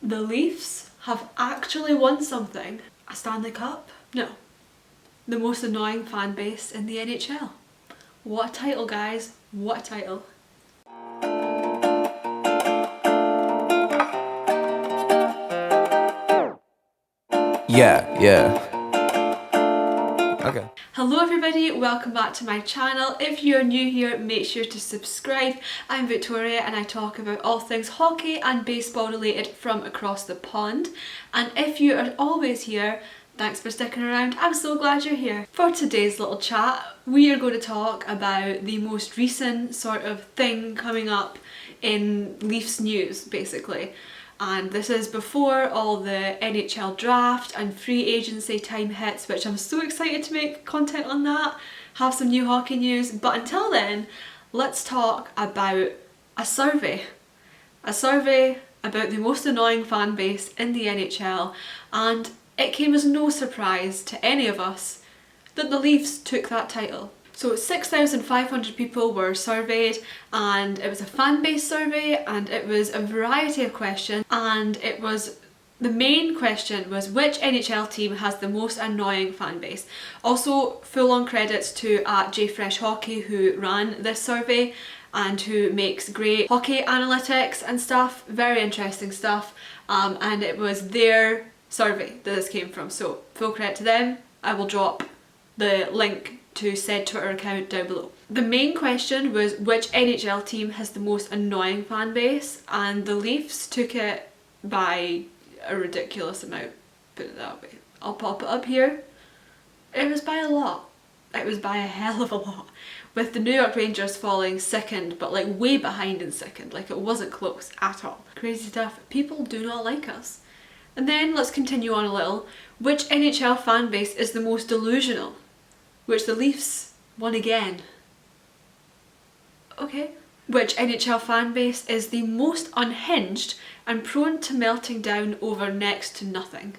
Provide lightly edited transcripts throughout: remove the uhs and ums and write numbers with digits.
The Leafs have actually won something. A Stanley Cup? No. The most annoying fan base in the NHL. What a title, guys. What a title. Yeah. Okay. Hello everybody, welcome back to my channel. If you're new here, make sure to subscribe. I'm Victoria and I talk about all things hockey and baseball related from across the pond. And if you are always here, thanks for sticking around. I'm so glad you're here. For today's little chat, we are going to talk about the most recent sort of thing coming up in Leafs news, basically. And this is before all the NHL draft and free agency time hits, which I'm so excited to make content on that, have some new hockey news. But until then, let's talk about a survey. A survey about the most annoying fan base in the NHL, and it came as no surprise to any of us that the Leafs took that title. So 6,500 people were surveyed, and it was a fan-based survey, and it was a variety of questions, and the main question was which NHL team has the most annoying fan base. Also, full-on credits to @JFreshHockey who ran this survey and who makes great hockey analytics and stuff, very interesting stuff, and it was their survey that this came from, so full credit to them. I will drop the link to said Twitter account down below. The main question was which NHL team has the most annoying fan base, and the Leafs took it by a ridiculous amount, put it that way. I'll pop it up here. It was by a lot. It was by a hell of a lot. With the New York Rangers falling second, but like way behind in second, like it wasn't close at all. Crazy stuff. People do not like us. And then let's continue on a little. Which NHL fan base is the most delusional? Which the Leafs won again. Okay. Which NHL fan base is the most unhinged and prone to melting down over next to nothing?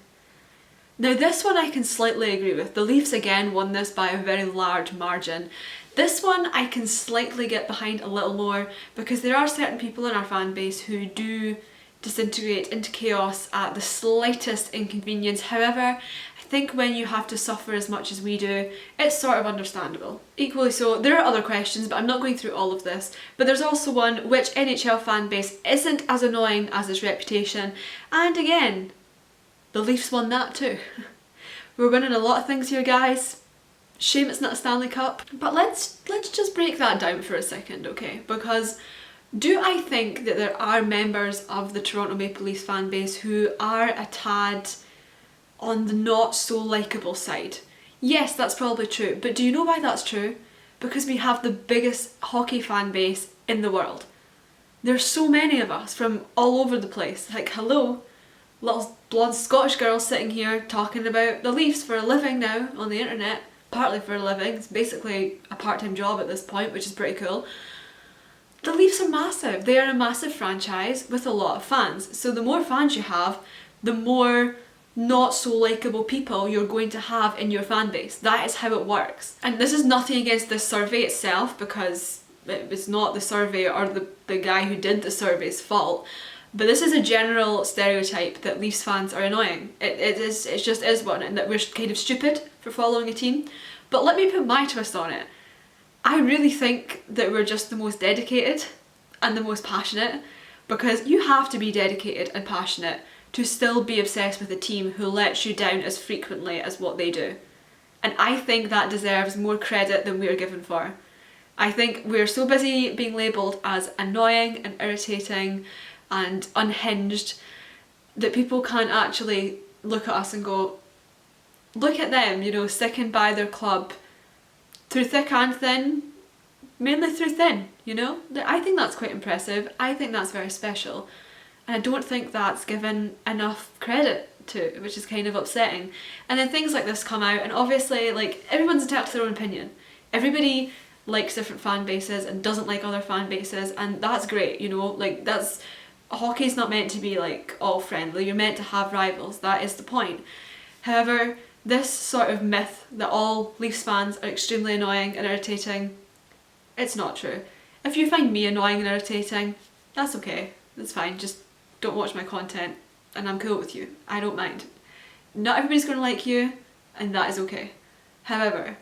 Now this one I can slightly agree with. The Leafs again won this by a very large margin. This one I can slightly get behind a little more, because there are certain people in our fan base who do disintegrate into chaos at the slightest inconvenience. However, I think when you have to suffer as much as we do, it's sort of understandable. Equally so, there are other questions, but I'm not going through all of this. But there's also one, which NHL fan base isn't as annoying as its reputation? And again, the Leafs won that too. We're winning a lot of things here, guys. Shame it's not a Stanley Cup. But let's just break that down for a second, okay? Because do I think that there are members of the Toronto Maple Leafs fan base who are a tad on the not so likeable side? Yes, that's probably true, but do you know why that's true? Because we have the biggest hockey fan base in the world. There's so many of us from all over the place. Like, hello, little blonde Scottish girl sitting here talking about the Leafs for a living now on the internet, partly for a living. It's basically a part-time job at this point, which is pretty cool. The Leafs are massive. They are a massive franchise with a lot of fans. So the more fans you have, the more not so likeable people you're going to have in your fan base. That is how it works. And this is nothing against this survey itself, because it was not the survey or the guy who did the survey's fault. But this is a general stereotype that Leafs fans are annoying. It just is one, and that we're kind of stupid for following a team. But let me put my twist on it. I really think that we're just the most dedicated and the most passionate, because you have to be dedicated and passionate to still be obsessed with a team who lets you down as frequently as what they do. And I think that deserves more credit than we are given for. I think we're so busy being labelled as annoying and irritating and unhinged that people can't actually look at us and go, look at them, you know, sticking by their club through thick and thin, mainly through thin, you know? I think that's quite impressive. I think that's very special. And I don't think that's given enough credit to, which is kind of upsetting. And then things like this come out, and obviously, like, everyone's entitled to their own opinion. Everybody likes different fan bases and doesn't like other fan bases, and that's great, you know? Like, hockey's not meant to be, like, all friendly. You're meant to have rivals. That is the point. However, this sort of myth that all Leafs fans are extremely annoying and irritating, it's not true. If you find me annoying and irritating, that's okay. That's fine. Just don't watch my content. and I'm cool with you. I don't mind. Not everybody's going to like you, and that is okay. However,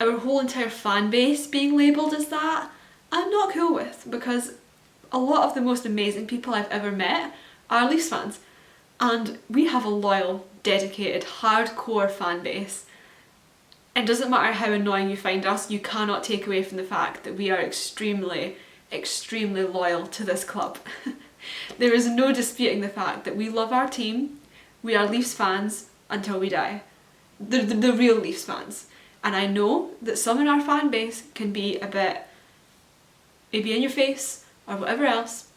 our whole entire fan base being labelled as that, I'm not cool with, because a lot of the most amazing people I've ever met are Leafs fans, and we have a loyal, dedicated, hardcore fan base. It doesn't matter how annoying you find us, you cannot take away from the fact that we are extremely, extremely loyal to this club. There is no disputing the fact that we love our team, we are Leafs fans until we die. The real Leafs fans. And I know that some in our fan base can be a bit maybe in your face or whatever else,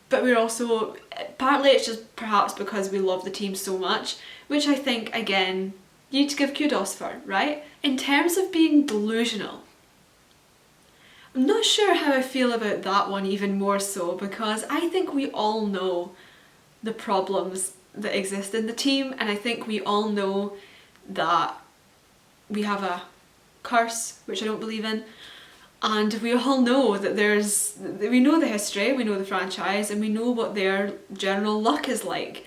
but we're also, partly it's just perhaps because we love the team so much, which I think, again, you need to give kudos for, right? In terms of being delusional, I'm not sure how I feel about that one even more so, because I think we all know the problems that exist in the team, and I think we all know that we have a curse, which I don't believe in, and we all know that we know the history, we know the franchise, and we know what their general luck is like.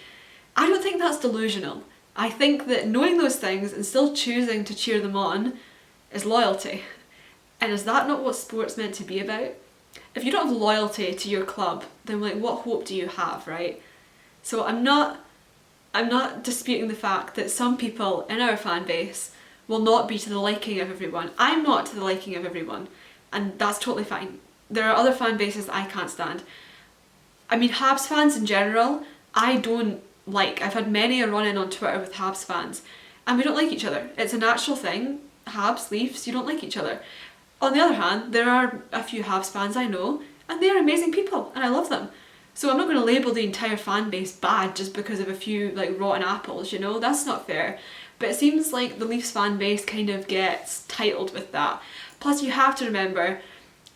I don't think that's delusional. I think that knowing those things and still choosing to cheer them on is loyalty. And is that not what sport's meant to be about? If you don't have loyalty to your club, then like what hope do you have, right? So I'm not disputing the fact that some people in our fan base will not be to the liking of everyone. I'm not to the liking of everyone, and that's totally fine. There are other fan bases that I can't stand. I mean, Habs fans in general, I don't like. I've had many a run-in on Twitter with Habs fans, and we don't like each other. It's a natural thing. Habs, Leafs, you don't like each other. On the other hand, there are a few Habs fans I know, and they're amazing people, and I love them. So I'm not going to label the entire fan base bad just because of a few like rotten apples, you know? That's not fair. But it seems like the Leafs fan base kind of gets titled with that. Plus you have to remember,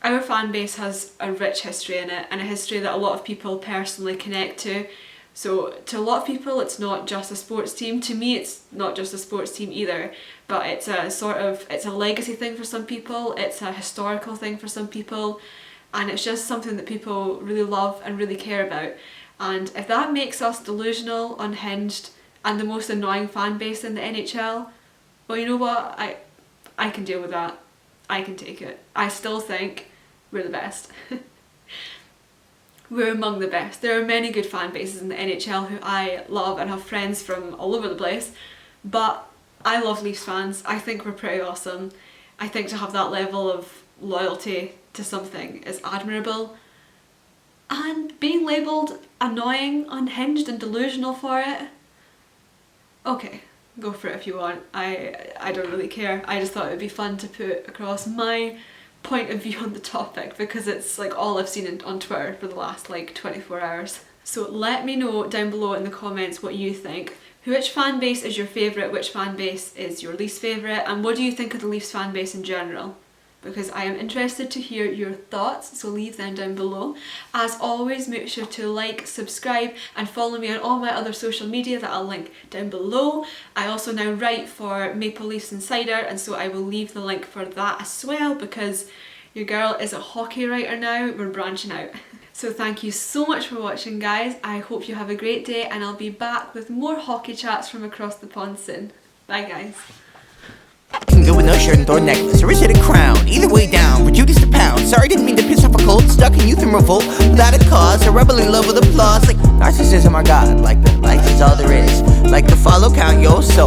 our fan base has a rich history in it, and a history that a lot of people personally connect to. So to a lot of people it's not just a sports team. To me it's not just a sports team either, but it's a legacy thing for some people, it's a historical thing for some people, and it's just something that people really love and really care about. And if that makes us delusional, unhinged, and the most annoying fan base in the NHL, well, you know what, I can deal with that. I can take it. I still think we're the best. We're among the best. There are many good fan bases in the NHL who I love and have friends from all over the place, but I love Leafs fans. I think we're pretty awesome. I think to have that level of loyalty to something is admirable, and being labelled annoying, unhinged and delusional for it, okay, go for it if you want. I don't really care. I just thought it would be fun to put across my point of view on the topic, because it's like all I've seen on Twitter for the last like 24 hours. So let me know down below in the comments what you think. Which fan base is your favourite, which fan base is your least favourite, and what do you think of the Leafs fan base in general? Because I am interested to hear your thoughts, so leave them down below. As always, make sure to like, subscribe and follow me on all my other social media that I'll link down below. I also now write for Maple Leafs Insider, and so I will leave the link for that as well, because your girl is a hockey writer now. We're branching out. So thank you so much for watching, guys. I hope you have a great day, and I'll be back with more hockey chats from across the pond soon. Bye guys. Can go with no shirt and thorn necklace, or is it a crown? Either way down, for Judas the pound. Sorry, didn't mean to piss off a cold, stuck in youth and revolt without a cause, a rebel in love with applause. Like narcissism, our god, like the life is all there is. Like the follow count, yo, so